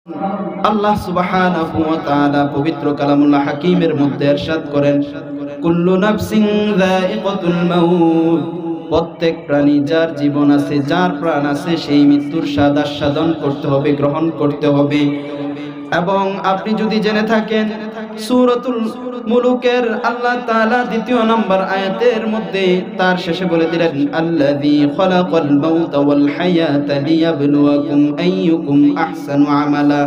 আল্লাহ সুবহানাহু ওয়া তাআলা পবিত্র কালামুল্লাহ হাকিমের মধ্যে ইরশাদ করেন, কুল্লু নাফসিন যায়িকাতুল মাউত, প্রত্যেক প্রাণী যার জীবন আছে, যার প্রাণ আছে, সেই মৃত্যুর স্বাদ আস্বাদন করতে হবে, গ্রহণ করতে হবে। এবং আপনি যদি জেনে থাকেন সূরাতুল মুলুকের আল্লাহ তাআলা ২য় নম্বর আয়াতের মধ্যে তার শেষে বলে দিলেন, আল্লাযী খালাকাল মাউতা ওয়াল হায়াতা লিয়াবলুয়াকুম আইয়ুকুম আহসানু আমালা।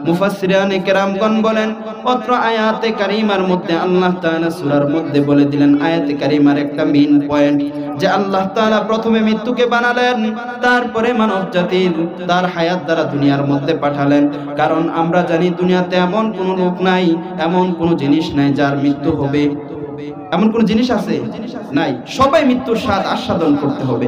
মুফাসসিরানে কেরামগণ বলেন, অত্র আয়াতে কারিমার মধ্যে আল্লাহ তাআলা সূরার মধ্যে বলে দিলেন, আয়াতে কারিমার একটা মেইন পয়েন্ট, যে আল্লাহ তাআলা প্রথমে মৃত্যুকে বানালেন, তারপরে মানব জাতির তার হায়াত দ্বারা দুনিয়ার মধ্যে পাঠালেন। কারণ আমরা জানি দুনিয়াতে এমন কোনো লোক নাই, এমন কোনো জিনিস নাই যার মৃত্যু হবে। এমন কোন জিনিস আছে? নাই। সবাই মৃত্যুর স্বাদ আস্বাদন করতে হবে।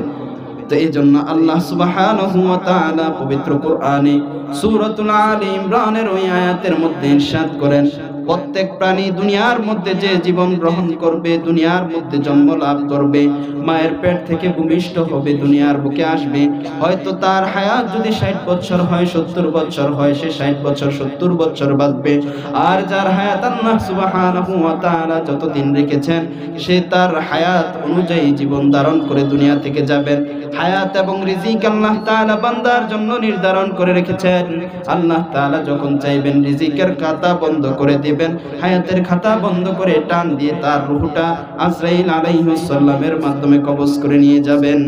তো এই জন্য আল্লাহ সুবহানাহু ওয়া তাআলা পবিত্র কোরআনে সূরাতুল আলে ইমরানের ওই আয়াতের মধ্যে ইরশাদ করেন, প্রত্যেক প্রাণী দুনিয়ার মধ্যে যে জীবন গ্রহণ করবে, দুনিয়ার মধ্যে জন্ম লাভ করবে, মায়ের পেট থেকে ভূমিষ্ঠ হবে, দুনিয়ার বুকে আসবে, হয়তো তার হায়াত যদি 60 বছর হয়, 70 বছর হয়, সে 60 বছর 70 বছর বাঁচবে। আর যার হায়াত আল্লাহ সুবহানাহু ওয়া তাআলা যতদিন রেখেছেন, সে তার হায়াত অনুযায়ী জীবন ধারণ করে দুনিয়া থেকে যাবেন। হায়াত এবং রিজিক আল্লাহ তাআলা বান্দার জন্য নির্ধারণ করে রেখেছেন। আল্লাহ তাআলা যখন চাইবেন রিজিকের খাতা বন্ধ করে দিবেন, হায়াতের খাতা বন্ধ করে টান দিয়ে তার রূহটা আজরাইল আলাইহিস সালামের মাধ্যমে কবজ করে নিয়ে যাবেন।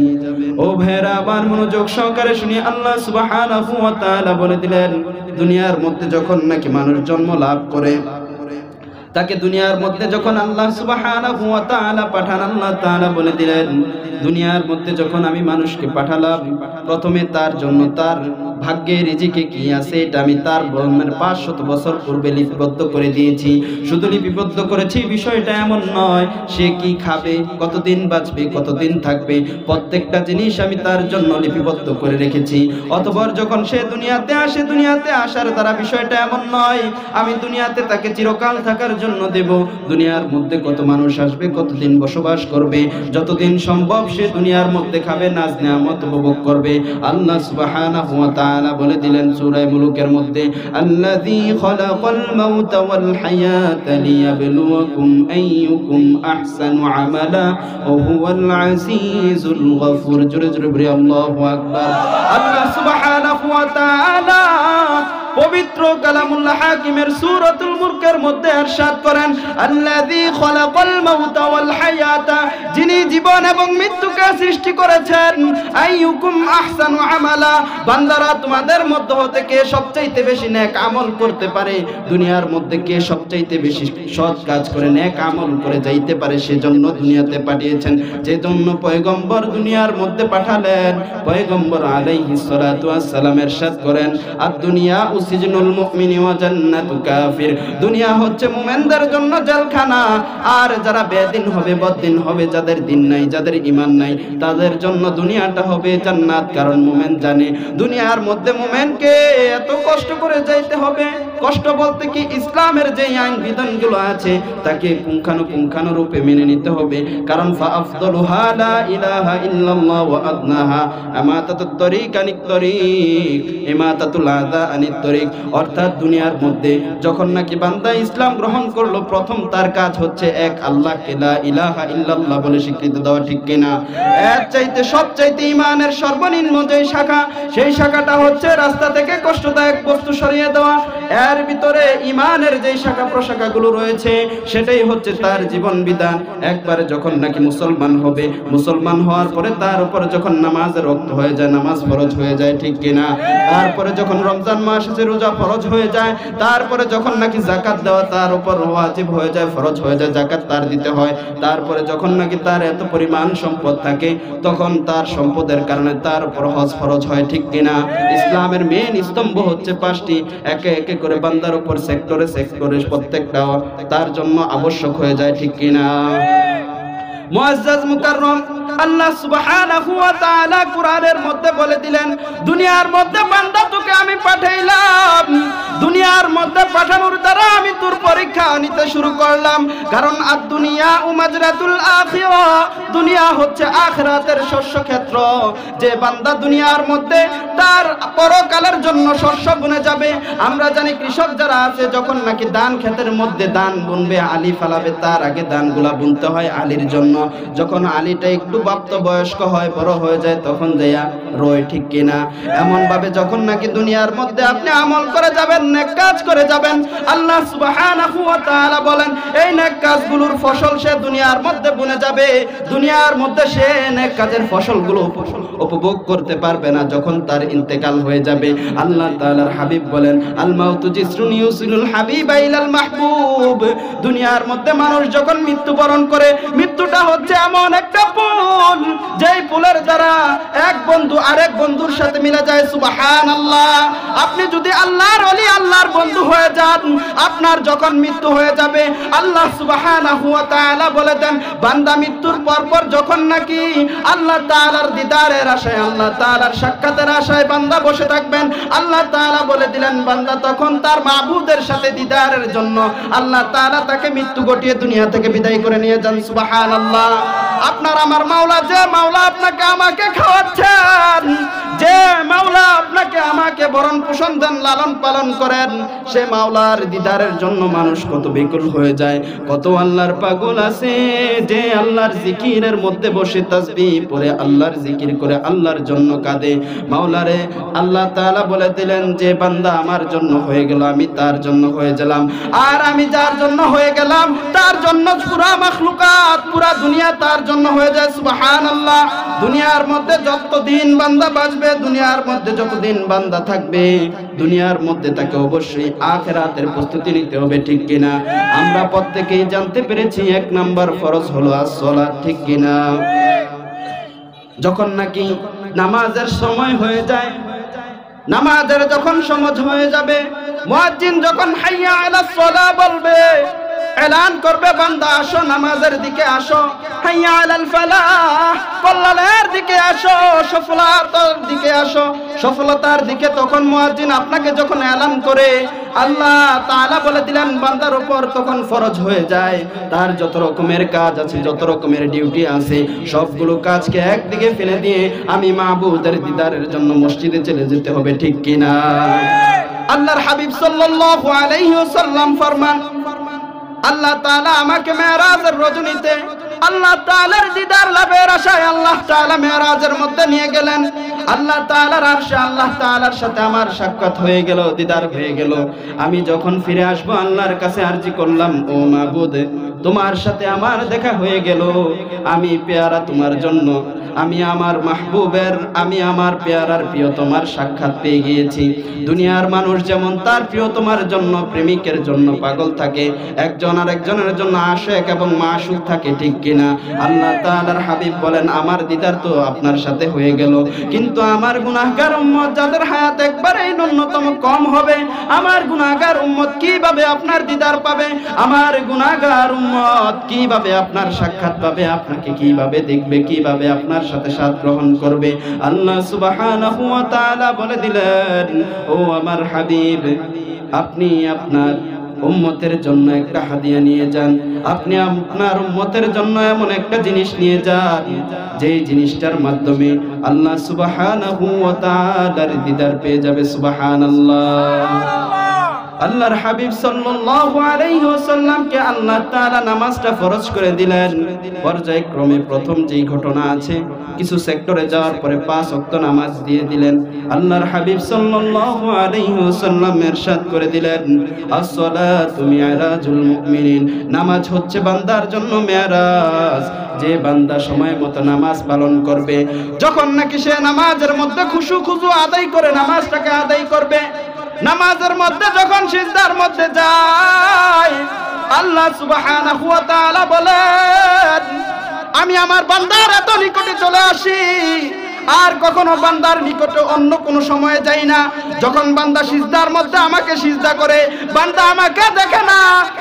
ও ভাইরা, আবার মনোযোগ সহকারে শুনি, আল্লাহ সুবহানাহু ওয়া তাআলা বলে দিলেন, দুনিয়ার মধ্যে যখন নাকি মানুষ জন্ম লাভ করে, তাকে দুনিয়ার মধ্যে যখন আল্লাহ সুবহানাহু ওয়া তাআলা পাঠান, আল্লাহ তাআলা বলে দিলেন, দুনিয়ার মধ্যে যখন আমি মানুষকে পাঠালাম, প্রথমে তার জন্য তার ভাগ্যে রিজিকে কি আছে এটা আমি তার জন্মের 500 বছর পূর্বে লিপিবদ্ধ করে দিয়েছি। শুধু লিপিবদ্ধ করেছি বিষয়টা এমন নয়, সে কি খাবে, কতদিন বাঁচবে, কতদিন থাকবে, প্রত্যেকটা জিনিস আমি তার জন্য লিপিবদ্ধ করে রেখেছি। অতঃপর যখন সে দুনিয়াতে আসে, দুনিয়াতে আসার দ্বারা বিষয়টা এমন নয় আমি দুনিয়াতে তাকে চিরকাল থাকার জন্য দেব। দুনিয়ার মধ্যে কত মানুষ আসবে, কতদিন বসবাস করবে, যতদিন সম্ভব সে দুনিয়ার মধ্যে খাবে, নাজ নেয়ামত উপভোগ করবে। আল্লাহ সুবহানাহু ওয়া তাআলা বলে দিলেন সূরা মুলুকের মধ্যে, আল্লাযী খালাকাল মাউতা ওয়াল হায়াতা লিয়াবলুয়াকুম আইয়ুকুম আহসানু আমালা ওয়া হুয়াল আজিজুল গফুর। জোরে জোরে বলি আল্লাহু আকবার। আল্লাহ সুবহানাহু ওয়া তাআলা পবিত্র কালামুল্লাহ হাকিমের সূরাতুল মুলকের মধ্যে ইরশাদ করেন, আল্লাযী খালাকাল মাউতা ওয়াল হায়াতা, যিনি জীবন এবং মৃত্যুকে সৃষ্টি করেছেন, আইয়ুকুম আহসানু আমালা, বান্দারা তোমাদের মধ্যে হতে কে সবচাইতে বেশি নেক আমল করতে পারে, দুনিয়ার মধ্যে কে সবচাইতে বেশি সৎ কাজ করে নেক আমল করে যাইতে পারে, সেজন্য দুনিয়াতে পাঠিয়েছেন। যেজন্য পয়গম্বর দুনিয়ার মধ্যে পাঠালেন। পয়গম্বর আলাইহিস সালাতু ওয়াস সালাম ইরশাদ করেন, আদ-দুনিয়া সিজনুল মুমিনি ওয়া জান্নাতু কাফির, দুনিয়া হচ্ছে মুমিনদের জন্য জেলখানা, আর যারা বেদিন হবে, বদ্দিন হবে, যাদের দিন নাই, যাদের ঈমান নাই, তাদের জন্য দুনিয়াটা হবে জান্নাত। কারণ মুমিন জানে দুনিয়ার মধ্যে মুমিনকে এত কষ্ট করে যাইতে হবে। কষ্ট বলতে কি, ইসলামের যে আইন বিধানগুলো আছে তাকে পুঙ্খানুপুঙ্খানুরূপে মেনে নিতে হবে। কারণ ফাআফদালুহা লা ইলাহা ইল্লাল্লাহ ওয়া আদনাহা আমাতাতুত তরিক আনিত তরিক ইমাতাতুল আযা আনিত তরিক। অর্থাৎ দুনিয়ার মধ্যে যখন নাকি বান্দা ইসলাম গ্রহণ করলো, প্রথম তার কাজ হচ্ছে এক আল্লাহকে লা ইলাহা ইল্লাল্লাহ বলে স্বীকৃতি দেওয়া, ঠিক কিনা? এর চাইতে সবচাইতে ঈমানের সর্বনিম্ন যে শাখা, সেই শাখাটা হচ্ছে রাস্তা থেকে কষ্টদায়ক বস্তু সরিয়ে দেওয়া। এর ভিতরে ঈমানের যে শাখা প্রশাখাগুলো রয়েছে, সেটাই হচ্ছে তার জীবন বিধান। একবারে যখন নাকি মুসলমান হবে, মুসলমান হওয়ার পরে তার উপর যখন নামাজের ওয়াক্ত হয়ে যায়, নামাজ ফরজ হয়ে যায়, ঠিক কিনা? তারপরে যখন রমজান মাস আসে, রোজা ফরজ হয়ে যায়। তারপরে যখন নাকি যাকাত দেওয়া তার উপর ওয়াজিব হয়ে যায়, ফরজ হয়ে যায়, যাকাত তার দিতে হয়। তারপরে যখন নাকি তার এত পরিমাণ সম্পদ থাকে, তখন তার সম্পদের কারণে তার উপর হজ ফরজ হয়, ঠিক কিনা? ইসলামের মেন স্তম্ভ হচ্ছে 5টি, একে একে করে বান্দার উপর সেক্টরে সেক্টরে প্রত্যেকটা তার জন্য আবশ্যক হয়ে যায়, ঠিক কিনা? মুআজ্জাজ মুকাররম, আল্লাহ সুবহানাহু ওয়া তাআলা কুরআনের মধ্যে বলে দিলেন, দুনিয়ার মধ্যে বান্দা তোকে আমি পাঠাইলাম, দুনিয়ার মধ্যে পাঠানোর দ্বারা মৃত্যুর পরীক্ষা নিতে শুরু করলাম। কারণ দুনিয়া মাজরাতুল আখিরা, দুনিয়া হচ্ছে আখিরাতের শস্য ক্ষেত্র। যে বান্দা দুনিয়ার মধ্যে তার পরকালের জন্য শস্য বুনে যাবে। আমরা জানি কৃষক যারা আছে যখন নাকি ধান ক্ষেতের মধ্যে ধান বুনবে, আলি ফালাবে, তার আগে ধানগুলা বুনতে হয় আলির জন্য। যখন আলিটা একটু প্রাপ্ত বয়স্ক হয়, বড় হয়ে যায়, তখন যাইয়া রয়, ঠিক কিনা? এমন ভাবে যখন নাকি দুনিয়ার মধ্যে আপনি আমল করে যাবেন, নেক কাজ করে যাবেন, আল্লাহ সুবহানাহু ওয়া তাআলা বলেন এই নেক কাজগুলোর ফসল সে দুনিয়ার মধ্যে বুনে যাবে। দুনিয়ার মধ্যে সে নেক কাজের ফসলগুলো উপভোগ করতে পারবে না যখন তার ইন্তেকাল হয়ে যাবে। আল্লাহ তাআলার হাবিব বলেন আল মাউতু জিসরুন ইউসিলুল হাবিবা ইলাল মাহবুব। দুনিয়ার মধ্যে মানুষ যখন মৃত্যুবরণ করে, মৃত্যুটা হচ্ছে এমন একটা পুল, যেই পুলের দ্বারা এক বন্ধু আরেক বন্ধুর সাথে মিলে যায়। সুবহানাল্লাহ। আপনি যদি আল্লাহর ওলি, আল্লাহর বন্ধু হয়ে যান, আপনার যখন মৃত্যু হয়ে যাবে, আল্লাহ সুবহানাহু ওয়া তাআলা বলে দেন বান্দা মৃত্যুর পর যখন নাকি আল্লাহ তাআলার দিদারের আশায়, আল্লাহ তাআলার সাক্ষাতের আশায় বান্দা বসে থাকবেন, আল্লাহ তাআলা বলে দিলেন বান্দা তখন তার মাবুদের সাথে দিদারের জন্য আল্লাহ তাআলা তাকে মৃত্যু ঘটিয়ে দুনিয়া থেকে বিদায় করে নিয়ে যান। সুবহানাল্লাহ। আপনার আমার মাওলা, যে মাওলা আপনাকে আমাকে খাওয়াচ্ছেন, যে মাওলা আপনাকে আমাকে ভরণ পোষণ দেন, লালন পালন করেন, সে মাওলার দিদারের জন্য মানুষ কত বিকুল হয়ে যায়। কত আল্লাহর পাগল আছে যে আল্লাহর জিকিরের মধ্যে বসে তাসবিহ পড়ে, আল্লাহর জিকির করে আল্লাহর জন্য কাঁদে। মাওলারে আল্লাহ তাআলা বলে দিলেন যে বান্দা আমার জন্য হয়ে গেল, আমি তার জন্য হয়ে গেলাম। আর আমি যার জন্য হয়ে গেলাম তার জন্য পুরা মাখলুকাত, পুরা দুনিয়া তার জন্য হয়ে যায়। সুবহানাল্লাহ। দুনিয়ার মধ্যে যতদিন বান্দা বাঁচবে, দুনিয়ার মধ্যে যতদিন বান্দা থাকবে, দুনিয়ার মধ্যে তাকে অবশ্যই আখিরাতের প্রস্তুতি নিতে হবে, ঠিক কিনা? আমরা প্রত্যেকেই জানতে পেরেছি 1 নাম্বার ফরজ হলো as-সালাত, ঠিক কিনা? যখন নাকি নামাজের সময় হয়ে যায়, নামাজের যখন সময় হয়ে যাবে, মুয়াজ্জিন যখন হাইয়া আলাস সালাহ বলবে, এলান করবে বান্দা আসো নামাজের দিকে আসো, হাইয়া আলাল ফালাহ, কল্যাণের দিকে আসো, সফলতার দিকে আসো, সফলতার দিকে। তখন মুয়াজ্জিন আপনাকে যখন এলান করে, আল্লাহ তাআলা বলে দিলেন বান্দার উপর তখন ফরজ হয়ে যায় তার যত রকমের কাজ আছে, যত রকমের ডিউটি আছে, সবগুলো কাজকে একদিকে ফেলে দিয়ে আমি মাবুদের দিদারের জন্য মসজিদে চলে যেতে হবে, ঠিক কিনা? আল্লাহর হাবিব সাল্লাল্লাহু আলাইহি ওয়াসাল্লাম ফরমান আল্লাহ তাআলা আমাকে মেরাজের রজনীতে আল্লাহ তাআলার দিদার লাভের আশায় আল্লাহ তাআলা মেরাজের মধ্যে নিয়ে গেলেন। আল্লাহ তাআলার আরশে আল্লাহ তাআলার সাথে আমার সাক্ষাৎ হয়ে গেল, দিদার হয়ে গেল। আমি যখন ফিরে আসবো আল্লাহর কাছে আরজি করলাম, ও মাবুদ তোমার সাথে আমার দেখা হয়ে গেল, আমি পেয়ারা তোমার জন্য, আমি আমার মাহবুবের, আমি আমার পেয়ারার প্রিয়তমার সাক্ষাৎ পেয়ে গিয়েছি। দুনিয়ার মানুষ যেমন তার প্রিয়তমার জন্য, প্রেমিকের জন্য পাগল থাকে, একজন আরেকজনের জন্য আশিক এবং মাশুক থাকে, ঠিক কিনা? আল্লাহ তাআলার হাবিব বলেন আমার দিদার তো আপনার সাথে হয়ে গেল, কিন্তু আমার গুনাহগার উম্মত যাদের হায়াত একবারেই ন্যূনতম কম হবে, আমার গুনাহগার উম্মত কিভাবে আপনার দিদার পাবে? আমার গুনাহগার উম্মত কিভাবে আপনার সাক্ষাৎ পাবে? আপনাকে কিভাবে দেখবে? কিভাবে আপনার সাথে সাথ গ্রহণ করবে? আল্লাহ সুবহানাহু ওয়া তাআলা বলে দিলেন, ও আমার হাবিব আপনি আপনার উম্মতের জন্য একটা হাদিয়া নিয়ে যান, আপনি আপনার উম্মতের জন্য এমন একটা জিনিস নিয়ে যান যেই জিনিসটার মাধ্যমে আল্লাহ সুবহানাহু ওয়া তাআলার দিদার পেয়ে যাবে। সুবহানাল্লাহ। আল্লাহর হাবিব সাল্লাল্লাহু আলাইহি ওয়াসাল্লামকে আল্লাহ তাআলা নামাজটা ফরজ করে দিলেন। পর্যায়ক্রমে প্রথম যেই ঘটনা আছে, কিছু সেক্টরে যাওয়ার পরে 5 ওয়াক্ত নামাজ দিয়ে দিলেন। আল্লাহর হাবিব সাল্লাল্লাহু আলাইহি ওয়াসাল্লাম ইরশাদ করে দিলেন, আস-সালাতু মি'রাজুল মুমিনিন, নামাজ হচ্ছে বান্দার জন্য মেরাজ। যে বান্দা সময় মতো নামাজ পালন করবে, যখন নাকি সে নামাজের মধ্যে খুশু খুজু আদায় করে নামাজটাকে আদায় করবে, নামাজের মধ্যে যখন সিজদার মধ্যে যায়, আল্লাহ সুবহানাহু ওয়া তাআলা বলেন আমি আমার বান্দার এত নিকটে চলে আসি, আর কখনো বান্দার নিকটে অন্য কোনো সময়ে যাই না। যখন বান্দা সিজদার মধ্যে আমাকে সিজদা করে, বান্দা আমাকে দেখে না,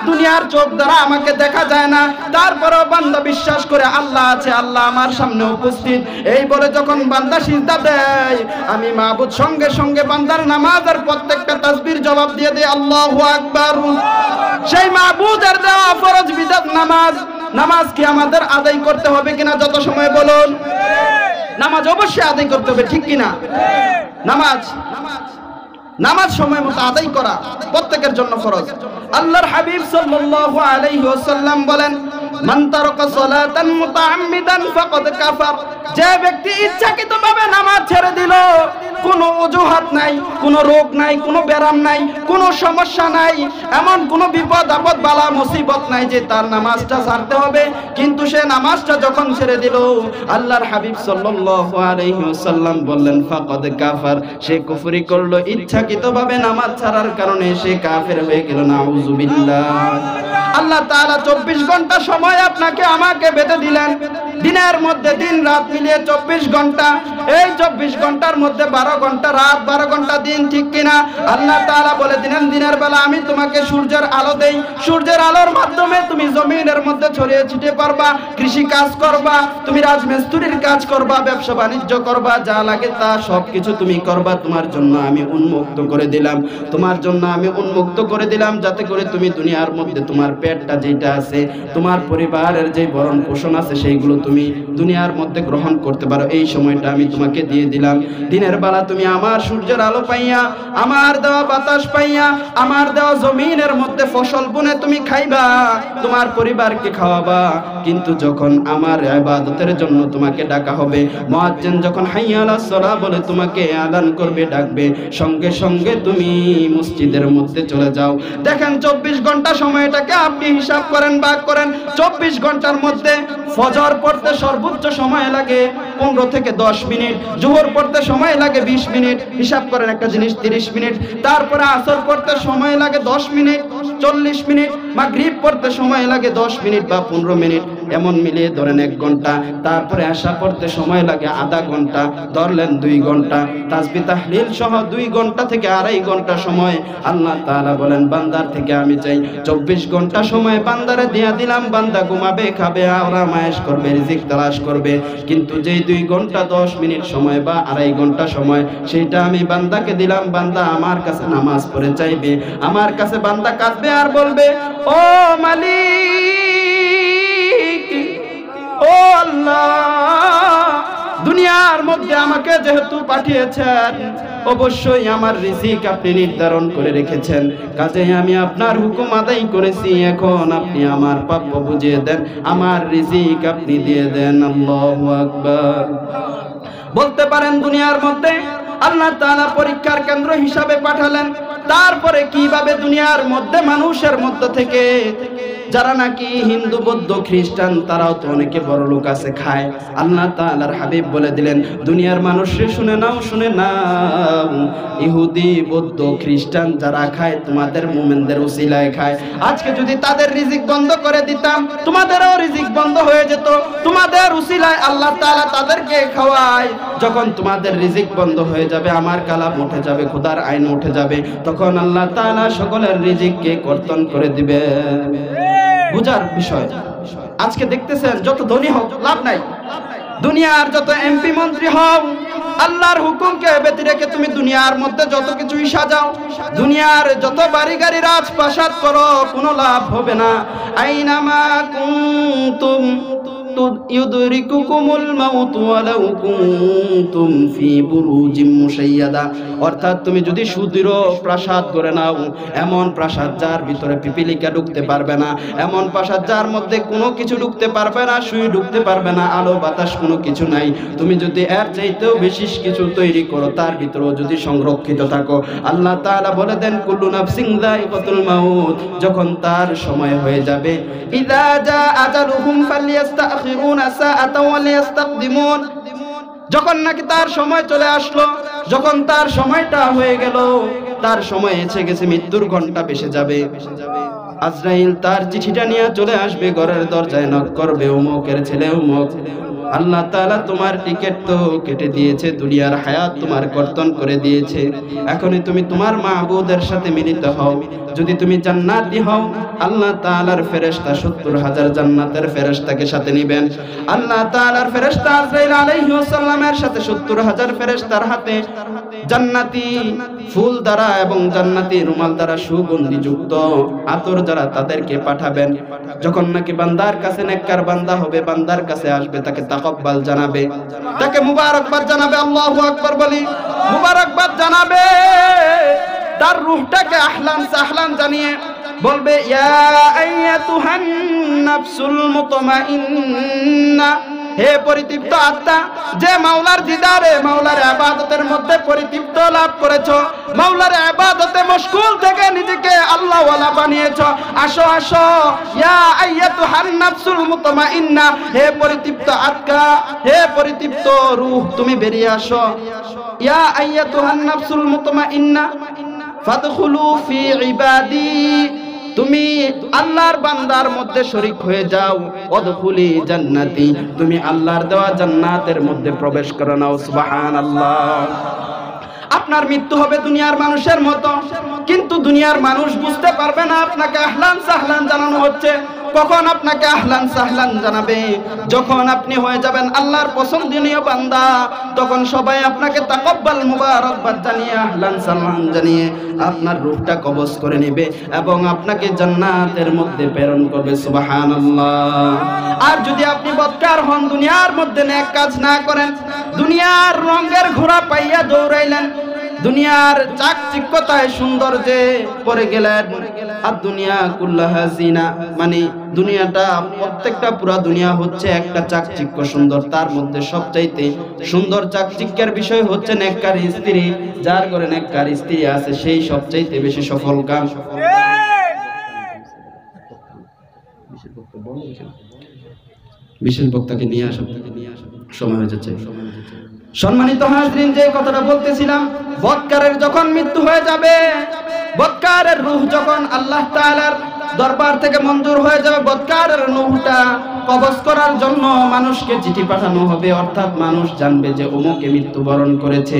দুনিয়ার চোখ দ্বারা আমাকে দেখা যায় না, তারপরেও বান্দা বিশ্বাস করে আল্লাহ আছে, আল্লাহ আমার সামনে উপস্থিত। এই বলে যখন বান্দা সিজদা দেয়, আমি মাবুদ সঙ্গে সঙ্গে বান্দার নামাজের প্রত্যেকটা তাসবির জবাব দিয়ে দেয় আল্লাহু আকবার। সেই মাবুদের দেওয়া ফরজ বিধাত নামাজ, নামাজ কি আমাদের আদায় করতে হবে কিনা? যত সময় বলুন, নামাজ অবশ্যই আদায় করতে হবে, ঠিক কিনা? নামাজ সময় মতো আদায় করা প্রত্যেকের জন্য ফরজ। আল্লাহর হাবিব সাল্লাল্লাহু আলাইহি ওয়াসাল্লাম বলেন, মান তারাকা সালাতান মুতাআম্মিদান ফাকাদ কাফার। যে ব্যক্তি ইচ্ছাকৃতভাবে নামাজ ছেড়ে দিল, কোনো অজুহাত নাই, কোনো রোগ নাই, কোনো ব্যারাম নাই, কোনো সমস্যা নাই, এমন কোনো বিপদ আপদ বালা মুসিবত নাই যে তার নামাজটা ছাড়তে হবে, কিন্তু সে নামাজটা যখন ছেড়ে দিল, আল্লাহর হাবিব সাল্লাল্লাহু আলাইহি ওয়াসাল্লাম বললেন ফাকাদ কাফার, সে কুফরি করলো। ইচ্ছাকৃতভাবে নামাজ ছাড়ার কারণে সে কাফের হয়ে গেল, নাউযুবিল্লাহ। আল্লাহ তাআলা 24 ঘন্টা সময় আপনাকে আমাকে বেঁধে দিলেন, দিনের মধ্যে দিন রাত মিলিয়ে 24 ঘন্টা। এই 24 ঘন্টার মধ্যে 12 ঘন্টা রাত, 12 ঘন্টা দিন, ঠিক কিনা? আল্লাহ তাআলা বলে দিলেন, দিনের বেলা আমি তোমাকে সূর্যের আলো দেই, সূর্যের আলোর মাধ্যমে তুমি জমিনের মধ্যে ছড়িয়ে ছিটিয়ে পারবা, কৃষি কাজ করবা, তুমি রাজমিস্ত্রির কাজ করবা, ব্যবসা বাণিজ্য করবা, যা লাগে তা সবকিছু তুমি করবা। তোমার জন্য আমি উন্মুক্ত করে দিলাম, তোমার জন্য আমি উন্মুক্ত করে দিলাম, যাতে করে তুমি দুনিয়ার মধ্যে তোমার পেটটা যেটা আছে, তোমার পরিবারের যে ভরণ পোষণ আছে, সেইগুলো তুমি দুনিয়ার মধ্যে গ্রহণ করতে পারো। এই সময়টা আমি তোমাকে দিয়ে দিলাম। দিনের বেলা তুমি আমার সূর্যের আলো পাইয়া, আমার দেওয়া বাতাস পাইয়া, আমার দেওয়া জমিনের মধ্যে ফসল বুনে তুমি খাইবা, তোমার পরিবারকে খাওয়াবা। কিন্তু যখন আমার ইবাদতের জন্য তোমাকে ডাকা হবে, মুয়াজ্জিন যখন হাইয়া আলাস সালাহ বলে তোমাকে আযান করবে, ডাকবে, সঙ্গে সঙ্গে তুমি মসজিদের মধ্যে চলে যাও। দেখেন 24 ঘন্টা সময়টাকে আপনি হিসাব করেন, ভাগ করেন। 24 ঘন্টার মধ্যে ফজর পড়তে সর্বোচ্চ সময় লাগে 15 থেকে 10 মিনিট, জোহর পড়তে সময় লাগে 20 মিনিট, হিসাব করেন একটা জিনিস 30 মিনিট, তারপরে আসর পড়তে সময় লাগে 10 মিনিট 40 মিনিট, মাগরিব পড়তে সময় লাগে 10 মিনিট বা 15 মিনিট, এমন মিলিয়ে ধরেন 1 ঘন্টা, তারপরে আশা পড়তে সময় লাগে আধা ঘন্টা, ধরলেন 2 ঘন্টা, তাসবিহ তাহলিল সহ 2 ঘন্টা থেকে 2.5 ঘন্টা সময়। আল্লাহ তাআলা বলেন, বান্দার থেকে আমি চাই 24 ঘন্টা সময় বান্দারে দিয়া দিলাম, বান্দা ঘুমাবে, খাবে, আরাম আয়েশ করবে, রিজিক তালাশ করবে। কিন্তু যেই 2 ঘন্টা 10 মিনিট সময় বা 2.5 ঘন্টা সময়, সেইটা আমি বান্দাকে দিলাম। বান্দা আমার কাছে নামাজ পড়ে চাইবে, আমার কাছে বান্দা কাঁদবে আর বলবে, ও মালিক, ও আল্লাহ, দুনিয়ার মধ্যে আমাকে যেহেতু পাঠিয়েছেন, অবশ্যই আমার রিজিক আপনি নির্ধারণ করে রেখেছেন, কাজেই আমি আপনার হুকুম আদায় করেছি, এখন আপনি আমার প্রাপ্য বুঝিয়ে দেন, আমার রিজিক আপনি দিয়ে দেন। আল্লাহু আকবার। বলতে পারেন দুনিয়ার মধ্যে আল্লাহ তাআলা পরীক্ষার কেন্দ্র হিসাবে পাঠালেন, তারপরে কিভাবে দুনিয়ার মধ্যে মানুষের মধ্য থেকে যারা নাকি হিন্দু, বৌদ্ধ, খ্রিস্টান, তারাও তো অনেকে বড় লোক আছে, খায়। আল্লাহ তাআলার হাবিব বলে দিলেন, দুনিয়ার মানুষে শুনে নাও, শুনে নাও, ইহুদি, বৌদ্ধ, খ্রিস্টান যারা খায়, তোমাদের মুমিনদের উসিলায় খায়। আজকে যদি তাদের রিজিক বন্ধ করে দিতাম, তোমাদেরও রিজিক বন্ধ হয়ে যেত। তোমাদের উসিলায় আল্লাহ তাআলা তাদেরকে খাওয়ায়। যখন তোমাদের রিজিক বন্ধ হয়ে যাবে, আমার কালাম উঠে যাবে, খোদার আইন উঠে যাবে, তখন আল্লাহ তাআলা সকলের রিজিককে কর্তন করে দিবে। বুঝার বিষয়। আজকে দেখতেছেন যত ধনী হোক লাভ নাই, দুনিয়ার যত এমপি মন্ত্রী হও, আল্লাহর হুকুমকে ব্যতি রেখে তুমি দুনিয়ার মধ্যে যত কিছুই সাজাও, দুনিয়ার যত বাড়ি গাড়ি রাজপ্রাসাদ করো, কোনো লাভ হবে না। আইনামা কুনতুম ইউদরিকুকুমুল মাউত ওয়ালাউ কুনতুম ফি বুরুজিম মুশাইয়াদা। অর্থাৎ তুমি যদি সুদৃঢ় প্রাসাদ করে নাও, এমন প্রাসাদ যার ভিতরে পিপিলিকা ঢুকতে পারবে না, এমন প্রাসাদ যার মধ্যে কোনো কিছু ঢুকতে পারবে না, সুই ঢুকতে পারবে না, আলো বাতাস কোনো কিছু নাই, তুমি যদি এর চাইতেও বেশি কিছু তৈরি করো, তার ভিতরেও যদি সংরক্ষিত থাকো, আল্লাহ তাআলা বলে দেন, কুল্লু নাফসিন যায়িকাতুল মাউত, যখন তার সময় হয়ে যাবে, ইযা জা আজালুহুম ফালিয়াস্তাখিরুনা সাআতাও ওয়া লিয়াস্তাকদিমুন, যখন নাকি তার সময় চলে আসলো, যখন তার সময়টা হয়ে গেল, তার সময় এসে গেছে, মৃত্যুর ঘন্টা বেশে যাবে, আজরাইল তার চিঠিটা নিয়ে চলে আসবে, ঘরের দরজায় নক করবে, অমুকের ছেলে অমুক, আল্লাহ তাআলা তোমার টিকিট তো কেটে দিয়েছে, দুনিয়ার হায়াত তোমার কর্তন করে দিয়েছে। এখনই তুমি তোমার মাবুদের সাথে মিলিত হও। যদি তুমি জান্নাতি হও, আল্লাহ তাআলার ফেরেশতা ৭০,০০০ জান্নাতের ফেরেশতাকে সাথে নেবেন। আল্লাহ তাআলার ফেরেশতা আজরাইল আলাইহিস সালামের সাথে ৭০,০০০ ফেরেশতার হাতে জান্নাতি ফুল দ্বারা এবং জান্নাতি রুমাল দ্বারা সুগন্ধিযুক্ত আতর দ্বারা তাদেরকে পাঠাবেন। যখন নাকি বান্দার কাছে নেককার বান্দা হবে, বান্দার কাছে আসবে, তাকে তাকাব্বাল জানাবে, তাকে মুবারকবাদ জানাবে। আল্লাহু আকবার বলি, মুবারকবাদ জানাবে। তার রূহটাকে আহলান সাহলান জানিয়ে বলবে, ইয়া আইয়াতুহান নাফসুল মুতমাইন্না, হে পরিতৃপ্ত আত্মা, যে মাওলার দিদারে মাওলার ইবাদতের মধ্যে পরিতৃপ্ত লাভ করেছো, মাওলার ইবাদতে মশগুল থেকে নিজেকে আল্লাহ ওয়ালা বানিয়েছো, আসো আসো। ইয়া আইয়াতুহান নাফসুল মুতমাইন্না, হে পরিতৃপ্ত আত্মা, হে পরিতৃপ্ত রূহ, তুমি বেরিয়ে আসো। ইয়া আইয়াতুহান নাফসুল মুতমাইন্না ফাদখুলু ফি ইবাদি, তুমি আল্লাহর বান্দার মধ্যে শরীক হয়ে যাও। ওয়াদখুলি জান্নাতি, তুমি আল্লাহর দেওয়া জান্নাতের মধ্যে প্রবেশ করে নাও। সুবহানাল্লাহ। আপনার মৃত্যু হবে দুনিয়ার মানুষের মতো, কিন্তু দুনিয়ার মানুষ বুঝতে পারবে না আপনাকে আহলান সাহলান জানানো হচ্ছে। কখন আপনাকে আহলান সাহলান জানাবে? যখন আপনি হয়ে যাবেন আল্লাহর পছন্দনীয় বান্দা, তখন সবাই আপনাকে তাকাব্বাল মুবারকবাদ জানিয়ে আহলান সাহলান জানিয়ে আপনার রূহটা কবজ করে নেবে এবং আপনাকে জান্নাতের মধ্যে প্রেরণ করবে। সুবহানাল্লাহ। আর যদি আপনি বদকার হন, দুনিয়ার মধ্যে নেক কাজ না করেন, দুনিয়ার রঙের ঘোড়া পাইয়া দৌড়াইলেন, দুনিয়ার চাকচিক্যতায় সৌন্দর্যে পড়ে গেলেন, আর দুনিয়া কুল্লাহা জিনা, মানে দুনিয়াটা প্রত্যেকটা পুরা দুনিয়া হচ্ছে একটা চাকচিক্য সুন্দর, তার মধ্যে সবচাইতে সুন্দর চাকচিক্যের বিষয় হচ্ছে নেককার স্ত্রী। যার ঘরে নেককার স্ত্রী আছে সেই সবচাইতে বেশি সফল কাম। বিশেষ বক্তাকে নিয়ে আসো, সময় হয়ে যাচ্ছে। সম্মানিত হাজরিন, যে কথাটা বলতেছিলাম, বদকারের যখন মৃত্যু হয়ে যাবে, বদকারের রূহ যখন আল্লাহ তাআলার দরবার থেকে মঞ্জুর হয়ে যাবে, বদকারের রূহটা কবজ করার জন্য মানুষকে চিঠি পাঠানো হবে, অর্থাৎ মানুষ জানবে যে অমুকে মৃত্যুবরণ করেছে।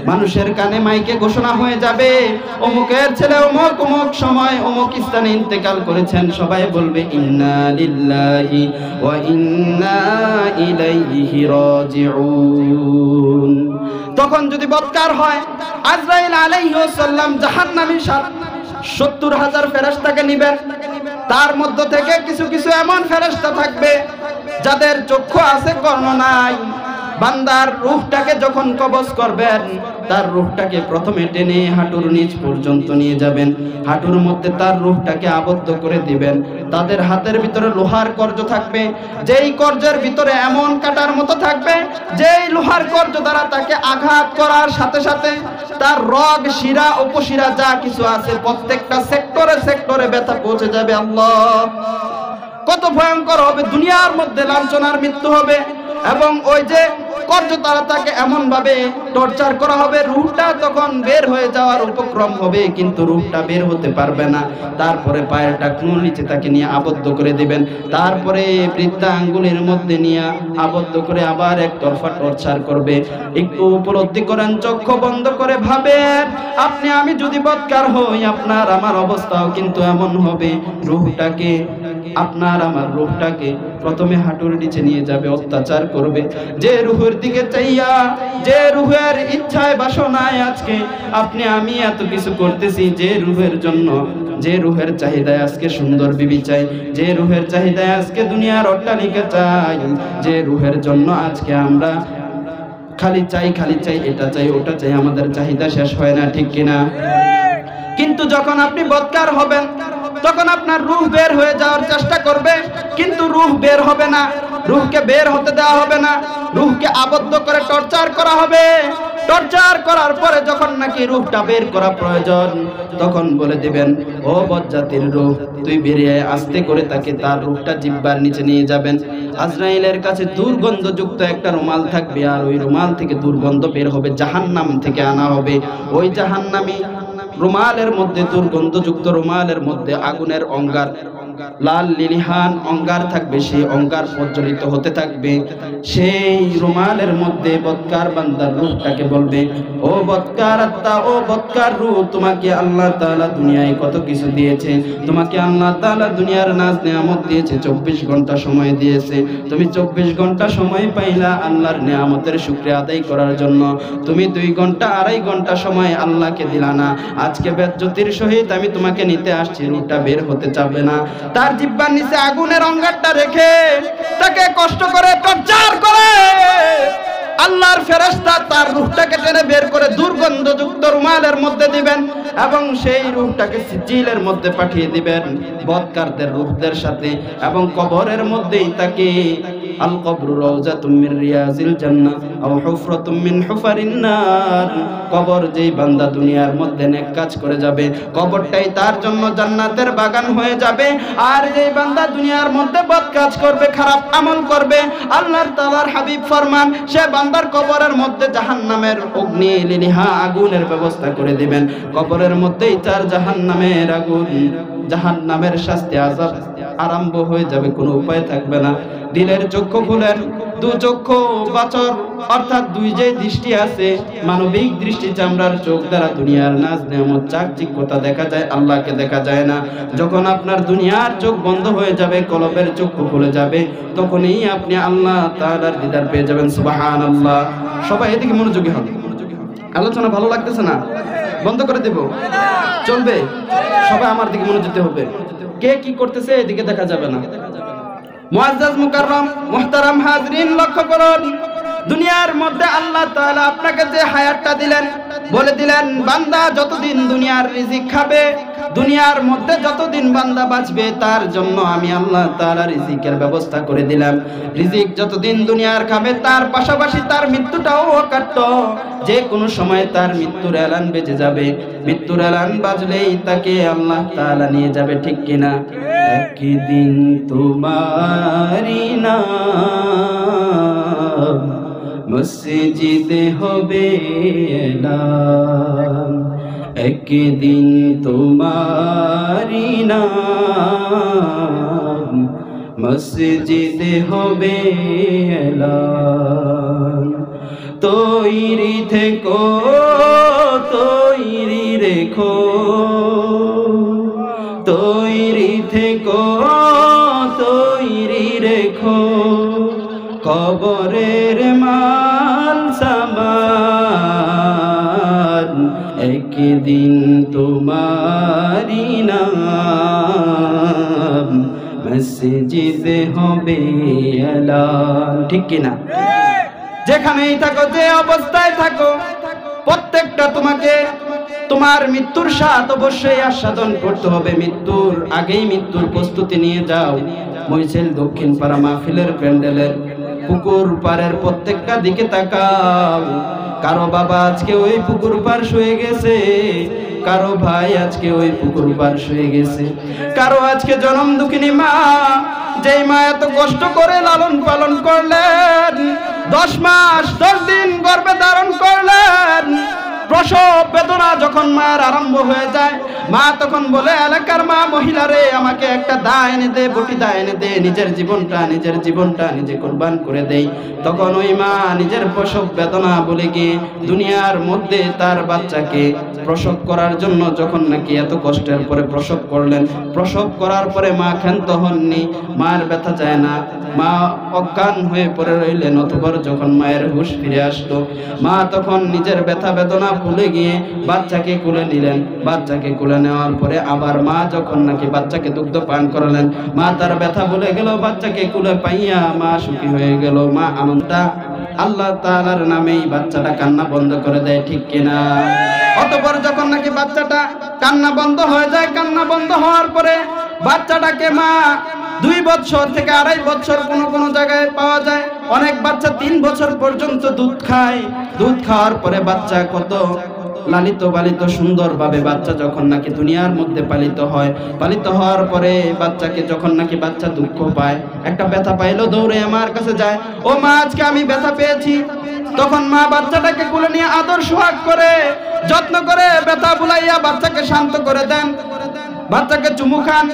মানুষের কানে মাইকে ঘোষণা হয়ে যাবে, অমুকের ছেলে অমুক অমুক সময় অমুক স্থানে ইন্তেকাল করেছেন। সবাই বলবে ইন্না লিল্লাহি ওয়া ইন্না ইলাইহি রাজিউন। তখন যদি বদকার হয়, আজরাইল আলাইহিস সালাম জাহান্নামী ৭০,০০০ ফেরেশতাকে নিবেন। তার মধ্য থেকে কিছু কিছু এমন ফেরেশতা থাকবে যাদের চক্ষু আছে, কর্ণ নাই। বান্দার রূহটাকে যখন কবজ করবেন, তার রূহটাকে প্রথমে টেনে হাঁটুর নিচ পর্যন্ত নিয়ে যাবেন, হাঁটুর মধ্যে তার রূহটাকে আবদ্ধ করে দিবেন। তাদের হাতের ভিতরে লোহার কর্জ থাকবে, যেই কর্জের ভিতরে এমন কাটার মতো থাকবে, যেই লোহার কর্জ দ্বারা তাকে আঘাত করার সাথে সাথে তার রগ শিরা উপশিরা যা কিছু আছে প্রত্যেকটা সেক্টরে সেক্টরে ব্যথা পৌঁছে যাবে। আল্লাহ, কত ভয়ঙ্কর হবে! দুনিয়ার মধ্যে লাঞ্ছনার মৃত্যু হবে এবং ওই যে কর্জ দ্বারা তাকে এমন ভাবে টর্চার করা হবে, রূহটা তখন বের হয়ে যাওয়ার উপক্রম হবে, কিন্তু রূহটা বের হতে পারবে না। তারপরে পায়ের টাকনুর নিচে তাকে নিয়ে আবদ্ধ করে দিবেন, তারপরে বৃদ্ধা আঙ্গুলের মধ্যে নিয়ে আবদ্ধ করে আবার এক তরফা টর্চার করবে। একটু উপলব্ধি করেন, চক্ষু বন্ধ করে ভাবেন, আপনি আমি যদি বদকার হই, আপনার আমার অবস্থাও কিন্তু এমন হবে। রূহটাকে, আপনার আমার রূহটাকে প্রথমে হাঁটুর নিচে নিয়ে যাবে, অত্যাচার করবে। যে রূহের দিকে চাইয়া, যে রূহের ইচ্ছায় বাসনায় আজকে আপনি আমি এত কিছু করতেছি, যে রূহের জন্য, যে রূহের চাহিদায় আজকে সুন্দর বিবি চাই, যে রূহের চাহিদায় আজকে দুনিয়ার অট্টালিকা চাই, যে রূহের জন্য আজকে আমরা খালি চাই এটা চাই ওটা চাই, আমাদের চাহিদা শেষ হয় না, ঠিক কিনা? কিন্তু যখন আপনি বদকার হবেন, তখন আপনার রূহ বের হয়ে যাওয়ার চেষ্টা করবে, কিন্তু রূহ বের হবে না, রূহকে বের হতে দেওয়া হবে না, রূহকে আবদ্ধ করে টর্চার করা হবে। টর্চার করার পরে যখন নাকি রূহটা বের করা প্রয়োজন, তখন বলে দিবেন, ও বজ্জাতির রূহ, তুই বেরিয়ে আস্তে করে তাকে তার রূহটা জিহ্বার নিচে নিয়ে যাবেন। আজরাইলের কাছে দুর্গন্ধযুক্ত একটা রুমাল থাকবে, আর ওই রুমাল থেকে দুর্গন্ধ বের হবে, জাহান্নাম থেকে আনা হবে। ওই জাহান্নামী রুমালের মধ্যে, দুর্গন্ধযুক্ত রুমালের মধ্যে আগুনের অঙ্গার লাল লিলিহান অঙ্গার থাকবে, সেই অঙ্গার প্রজ্বলিত হতে থাকবে। সেই রুমালের মধ্যে বদকার বান্দার রূহটাকে বলবে, ও বদকার আত্মা, ও বদকার রূহ, তোমাকে আল্লাহ তাআলা দুনিয়ায় কত কিছু দিয়েছে, তোমাকে আল্লাহ তাআলা দুনিয়ার নাজ নেয়ামত দিয়েছে, 24 ঘন্টা সময় দিয়েছে, তুমি 24 ঘন্টা সময় পাইলা আল্লাহর নেয়ামতের শুকরিয়া আদায় করার জন্য, তুমি 2 ঘন্টা 2.5 ঘন্টা সময় আল্লাহকে দিলা না। আজকে বেজ্জতির সহিত আমি তোমাকে নিতে আসছি, রূহটা বের হতে চাবে না। তার জিহ্বার নিচে আগুনের অঙ্গারটা রেখে তাকে কষ্ট করে টর্চার করে আল্লাহর ফেরেশতা তার রূহটাকে টেনে বের করে দুর্গন্ধযুক্ত রুমালের মধ্যে দিবেন এবং সেই রূহটাকে সিজিলের মধ্যে পাঠিয়ে দিবেন বদকারদের রূহদের সাথে, এবং কবরের মধ্যেই তাকে আল কবরু রাউজাতুম মির রিয়াজিল জান্নাহ আও হুফরাতুম মিন হুফারিন নার, কবর যেই বান্দা দুনিয়ার মধ্যে নেক কাজ করে যাবে, কবরটাই তার জন্য জান্নাতের বাগান হয়ে যাবে। আর যেই বান্দা দুনিয়ার মধ্যে বদ কাজ করবে, খারাপ আমল করবে, আল্লাহর তাআলার হাবিব ফরমান, সে বান্দার কবরের মধ্যে জাহান্নামের অগ্নি লিলিহা আগুনের ব্যবস্থা করে দিবেন। কবরের মধ্যেই তার জাহান্নামের আগুন, জাহান্নামের শাস্তি আযাব আরম্ভ হয়ে যাবে, কোনো উপায় থাকবে না। দিলের চক্ষু খুলেন, দু চক্ষু বাচর অর্থাৎ দুই যে দৃষ্টি আছে, মানবিক দৃষ্টি, চামড়ার চোখ দ্বারা দুনিয়ার নাজ নেয়ামত চাকচিক্যতা দেখা যায়, আল্লাহকে দেখা যায় না। যখন আপনার দুনিয়ার চোখ বন্ধ হয়ে যাবে, কলবের চক্ষু খুলে যাবে, তখনই আপনি আল্লাহ তাআলার দিদার পেয়ে যাবেন। সুবহানাল্লাহ। সবাই এদিকে মনোযোগী হন। আলোচনা ভালো লাগতেছে না? বন্ধ করে দেব? চলবে? সবাই আমার দিকে মনোযোগ দিতে হবে। কে কি করতেছে এদিকে দেখা যাবে না। মুআজ্জাজ মুকাররম মুহতারাম হাজরিন, লক্ষ্য করুন, দুনিয়ার মধ্যে আল্লাহ তাআলা আপনাকে যে হায়াতটা দিলেন, বলে দিলেন বান্দা যতদিন দুনিয়ার রিজিক খাবে, দুনিয়ার মধ্যে যতদিন বান্দা বাঁচবে, তার জন্য আমি আল্লাহ তাআলা রিজিকের ব্যবস্থা করে দিলাম। রিজিক যতদিন দুনিয়ার খাবে, তার পাশাপাশি তার মৃত্যুটাও অকাট্য, যে কোনো সময় তার মৃত্যুর এলান বেজে যাবে। মৃত্যুর এলান বাজলেই তাকে আল্লাহ তাআলা নিয়ে যাবে, ঠিক কিনা? একদিন তোমারি নাম মসজিদে হবে এলান, একদিন তোমারি নাম মসজিদে হবে এলান। তৈরি থেকো, তৈরি রেখো, তৈরি থেকো, তৈরি রেখো, কবরের মাল সামান, একদিন তোমারি নাম মসজিদে হবে এলান, ঠিক কিনা? যেখানেই থাকো, যে অবস্থায় থাকো, প্রত্যেকটা তোমাকে তোমার মৃত্যুর স্বাদ অবশ্যই আস্বাদন করতে হবে। মৃত্যুর আগেই মৃত্যুর প্রস্তুতি নিয়ে যাও। মহিষেল দক্ষিণ পাড়া মাহফিলের প্যান্ডেলের পুকুর পাড়ের প্রত্যেকটা দিকে তাকাও। কারো বাবা আজকে ওই পুকুর পাড় শুয়ে গেছে, কারো ভাই আজকে ওই পুকুর পাড় শুয়ে গেছে, কারো আজকে জনম দুঃখিনী মা, যেই মা এত কষ্ট করে লালন পালন করলেন, 10 মাস 10 দিন গর্ভে ধারণ করলেন, প্রসব বেদনা যখন মায়ের আরম্ভ হয়ে যায়, মা তখন বলে, এলাকার মা মহিলা রে, আমাকে একটা দা এনে দে, বটি দা এনে দে, নিজের জীবনটা নিজে কুরবান করে দেই। তখন ওই মা নিজের প্রসব বেদনা বলে গিয়ে দুনিয়ার মধ্যে তার বাচ্চাকে প্রসব করার জন্য যখন নাকি এত কষ্টের পরে প্রসব করলেন, প্রসব করার পরে মা ক্ষান্ত হননি, মায়ের ব্যথা যায় না, মা অজ্ঞান হয়ে পড়ে রইলেন। অতঃপর যখন মায়ের হুঁশ ফিরে আসলো, মা তখন নিজের ব্যথা বেদনা ভুলে গিয়ে বাচ্চাকে কোলে নিলেন। বাচ্চাকে কোলে নেওয়ার পরে আবার মা যখন নাকি বাচ্চাকে দুগ্ধ পান করালেন, মা তার ব্যথা ভুলে গেল, বাচ্চাকে কোলে পাইয়া মা সুখী হয়ে গেল। মা আনন্দটা আল্লাহ তাআলার নামেই বাচ্চাটা কান্না বন্ধ করে দেয়, ঠিক কিনা? অতঃপর যখন নাকি বাচ্চাটা কান্না বন্ধ হয়ে যায়, কান্না বন্ধ হওয়ার পরে বাচ্চাটাকে মা 2 বছর থেকে 2.5 বছর কোন জায়গায় পাওয়া যায়, অনেক বাচ্চা 3 বছর পর্যন্ত দুধ খায়। দুধ খাওয়ার পরে বাচ্চা কত লালিত পালিত সুন্দরভাবে বাচ্চা যখন নাকি দুনিয়ার মধ্যে পালিত হয়, পালিত হওয়ার পরে বাচ্চাকে যখন নাকি বাচ্চা দুঃখ পায়, একটা ব্যথা পাইলো, দৌড়ে আমার কাছে যায়, ও মা আজকে আমি ব্যথা পেয়েছি। তখন মা বাচ্চাটাকে কোলে নিয়ে আদর সোহাগ করে যত্ন করে ব্যথা বুলাইয়া বাচ্চাকে শান্ত করে দেন, বাচ্চাকে চুমু খান,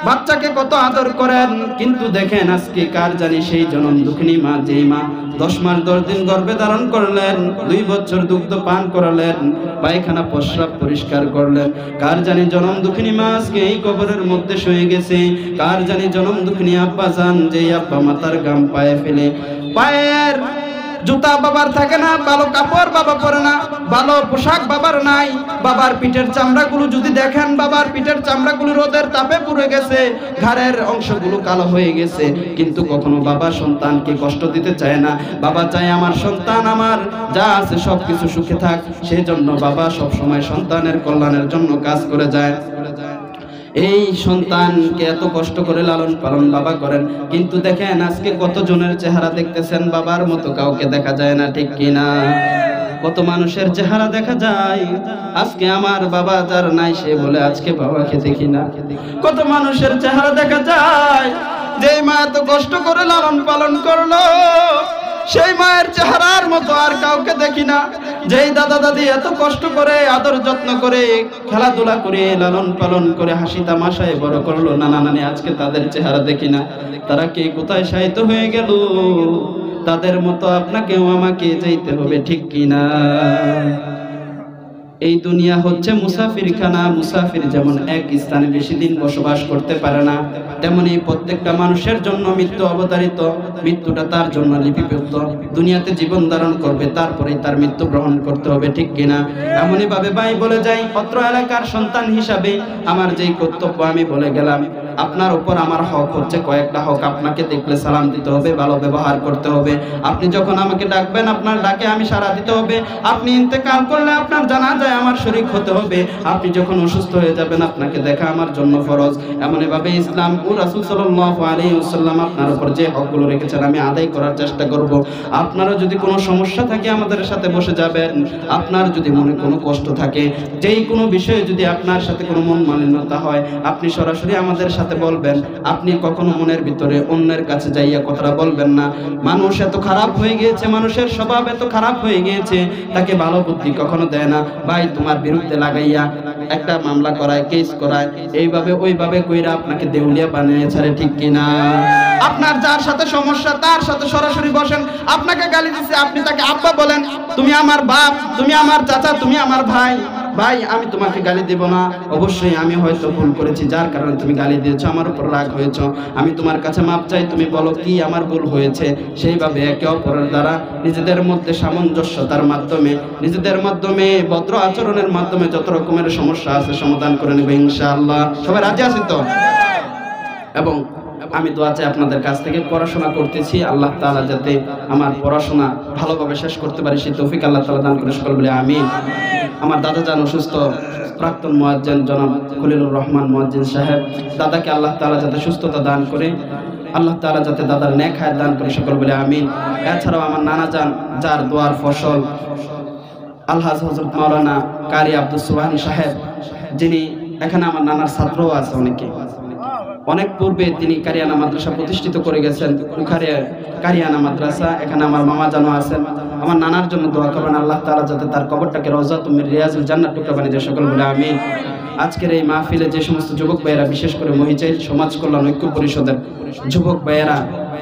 বাচ্চাকে কত আদর করেন, কিন্তু দেখেন আজকে কার জানি সেই জনম দুঃখিনী মা, যেই মা 10 মাস 10 দিন গর্ভে ধারণ করলেন, 2 বছর দুগ্ধ পান করালেন, পায়খানা প্রস্রাব পরিষ্কার করলেন, কার জানি জনম দুঃখিনী মা আজকে এই কবরের মধ্যে শুয়ে গেছে। কার জানি জনম দুঃখিনী আব্বা জান, যেই আব্বা মাথার গাম পায়ে ফেলে, পায়ের জুতা বাবার থাকে না, ভালো কাপড় বাবা পরে না, ভালো পোশাক বাবার নাই, বাবার পিঠের চামড়াগুলো যদি দেখেন, বাবার পিঠের চামড়াগুলো রোদের তাপে পুড়ে গেছে, ঘাড়ের অংশগুলো কালো হয়ে গেছে, কিন্তু কখনো বাবা সন্তানকে কষ্ট দিতে চায় না। বাবা চায় আমার সন্তান আমার যা আছে সবকিছু সুখে থাক, সেই জন্য বাবা সব সময় সন্তানের কল্যাণের জন্য কাজ করে যায়। এই সন্তানকে এত কষ্ট করে লালন পালন বাবা করেন, কিন্তু দেখেন আজকে কত জনের চেহারা দেখতেছেন, বাবার মতো কাউকে দেখা যায় না, ঠিক কিনা? কত মানুষের চেহারা দেখা যায়, আজকে আমার বাবা যার নাই সে বলে আজকে বাবাকে দেখি না। কত মানুষের চেহারা দেখা যায়, যেই মা এত কষ্ট করে লালন পালন করলো, সেই মায়ের চেহারার মতো আর কাউকে দেখি না। যেই দাদা দাদি এত কষ্ট করে আদর যত্ন করে খেলাধুলা করে লালন পালন করে হাসি তামাশায় বড় করলো, নানা নানি আজকে তাদের চেহারা দেখি না। তারা কে কোথায় শায়িত হয়ে গেল? তাদের মতো আপনাকেও আমাকে যেতে হবে, ঠিক কিনা? এই দুনিয়া হচ্ছে মুসাফিরখানা। মুসাফির যেমন এক স্থানে বেশি দিন বসবাস করতে পারে না, তেমনি প্রত্যেকটা মানুষের জন্য মৃত্যু অবতারিত, মৃত্যুটা তার জন্য লিপিবদ্ধ। দুনিয়াতে জীবন ধারণ করবে, তারপরেই তার মৃত্যু গ্রহণ করতে হবে, ঠিক কিনা? এমনই ভাবে ভাই বলে যাই, অত্র এলাকার সন্তান হিসাবে আমার যেই কর্তব্য আমি বলে গেলাম, আপনার উপর আমার হক হচ্ছে কয়েকটা হক। আপনাকে দেখলে সালাম দিতে হবে, ভালো ব্যবহার করতে হবে। আপনি যখন আমাকে ডাকবেন, আপনার ডাকে আমি সাড়া দিতে হবে। আপনি ইন্তেকাল করলে আপনার জানাজায় আমার শরীক হতে হবে। আপনি যখন অসুস্থ হয়ে যাবেন, আপনাকে দেখা আমার জন্য ফরজ। এমনই ভাবে ইসলাম ও রাসূল সাল্লাল্লাহু আলাইহি ওয়াসাল্লাম আপনার উপর যে হকগুলো রেখেছেন আমি আদায় করার চেষ্টা করব। আপনারা যদি কোনো সমস্যা থাকে আমাদের সাথে বসে যাবেন। আপনার যদি মনে কোনো কষ্ট থাকে, যেই কোনো বিষয়ে যদি আপনার সাথে কোনো মন মালিন্যতা হয়, আপনি সরাসরি আমাদের সাথে বলবেন। আপনি কখনো মনের ভিতরে অন্যের কাছে যাইয়া কথাটা বলবেন না। মানুষ এত খারাপ হয়ে গিয়েছে, মানুষের স্বভাব এত খারাপ হয়ে গিয়েছে, তাকে ভালো বুদ্ধি কখনো দেয় না। ভাই তোমার বিরুদ্ধে লাগাইয়া একটা মামলা করায়, কেস করায়, এইভাবে ওইভাবে কইরা আপনাকে দেউলিয়া বানিয়ে ছাড়ে, ঠিক কিনা? আপনার যার সাথে সমস্যা তার সাথে সরাসরি বসেন। আপনাকে গালি দিচ্ছে, আপনি তাকে আব্বা বলেন, তুমি আমার বাপ, তুমি আমার চাচা, তুমি আমার ভাই। ভাই আমি তোমাকে গালি দেব না, অবশ্যই আমি হয়তো ভুল করেছি, যার কারণে তুমি গালি দিয়েছো, আমার উপর রাগ হয়েছ। আমি তোমার কাছে মাপ চাই, তুমি বলো কি আমার ভুল হয়েছে। সেইভাবে একে অপরের দ্বারা নিজেদের মধ্যে সামঞ্জস্যতার মাধ্যমে, নিজেদের মাধ্যমে ভদ্র আচরণের মাধ্যমে যত রকমের সমস্যা আছে সমাধান করে নেবে ইনশাআল্লাহ। সবাই রাজি আছি তো? এবং আমি দোয়া চাই আপনাদের কাছ থেকে, পড়াশোনা করতেছি, আল্লাহ তাআলা যাতে আমার পড়াশোনা ভালোভাবে শেষ করতে পারি সেই তৌফিক আল্লাহ তাআলা দান করে সকল বলে আমিন। আমার দাদা জান অসুস্থ, প্রাক্তন মুয়াজ্জিন জনাব খলিলুর রহমান মুয়াজ্জিন সাহেব, দাদাকে আল্লাহ তাআলা যাতে সুস্থতা দান করে, আল্লাহ তাআলা যাতে দাদার নেক হায়াত দান করে সকল বলে আমিন। এছাড়াও আমার নানা জান, যার দোয়ার ফসল আলহাজ হযরত মাওলানা কারি আব্দুল সুবহানী সাহেব, যিনি এখানে আমার নানার ছাত্রও আছে অনেকে। অনেক পূর্বে তিনি কারিয়ানা মাদ্রাসা প্রতিষ্ঠিত করে গেছেন, কারিয়ানা মাদ্রাসা। এখানে আমার মামা জানো আছেন। আমার নানার জন্য দোয়া করবেন, আল্লাহ তাআলা যাতে তার কবরটাকে রওজাতুম মিন রিয়াজিল জান্নাত টুকরা বানিয়ে দেয় সকল বলে আমিন। আজকের এই মাহফিলে যে সমস্ত যুবক ভাইয়েরা, বিশেষ করে মহিজাইল সমাজ কল্যাণ ঐক্য পরিষদের যুবক ভাইয়েরা,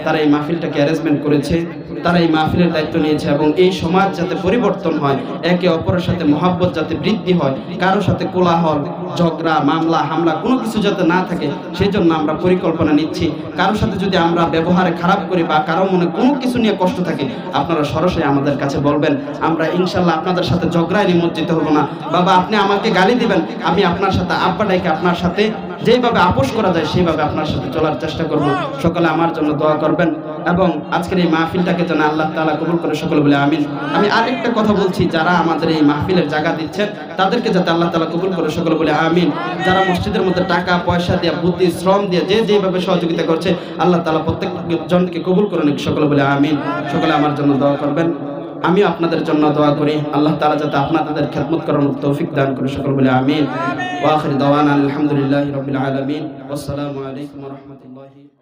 তারা এই মাহফিলটাকে অ্যারেঞ্জমেন্ট করেছে, তারা এই মাহফিলের দায়িত্ব নিয়েছে, এবং এই সমাজ যাতে পরিবর্তন হয়, একে অপরের সাথে মহব্বত যাতে বৃদ্ধি হয়, কারো সাথে কোলাহল ঝগড়া মামলা হামলা কোনো কিছু যাতে না থাকে, সেই জন্য আমরা পরিকল্পনা নিচ্ছি। কারোর সাথে যদি আমরা ব্যবহারে খারাপ করি বা কারো মনে কোনো কিছু নিয়ে কষ্ট থাকে, আপনারা সরাসরি আমাদের কাছে বলবেন। আমরা ইনশাল্লাহ আপনাদের সাথে ঝগড়ায় নিমজ্জিত হব না। বাবা আপনি আমাকে গালি দিবেন, আমি আপনার সাথে আব্বা ডাইকে আপনার সাথে যেইভাবে আপোষ করা যায় সেইভাবে আপনার সাথে চলার চেষ্টা করব। সকলে আমার জন্য দোয়া করবেন, এবং আজকের এই মাহফিলটাকে যেন আল্লাহ তাআলা কবুল করে সকলে বলে আমিন। আমি আরেকটা কথা বলছি, যারা আমাদের এই মাহফিলের জায়গা দিচ্ছেন তাদেরকে যাতে আল্লাহ তাআলা কবুল করে সকলে বলে আমিন। যারা মসজিদের মধ্যে টাকা পয়সা দিয়ে, বুদ্ধি শ্রম দিয়ে যে যেভাবে সহযোগিতা করছে, আল্লাহ তাআলা প্রত্যেক জনকে কবুল করে নিক সকলে বলে আমিন। সকলে আমার জন্য দোয়া করবেন, আমিও আপনাদের জন্য দোয়া করি, আল্লাহ তাআলা যাতে আপনাদের খেদমত করার তৌফিক দান করে সকল বলে আমিন। ওয়া আখির দাওয়ানা আলহামদুলিল্লাহি রাব্বিল আলামিন। আসসালামু আলাইকুম ওয়া রাহমাতুল্লাহি।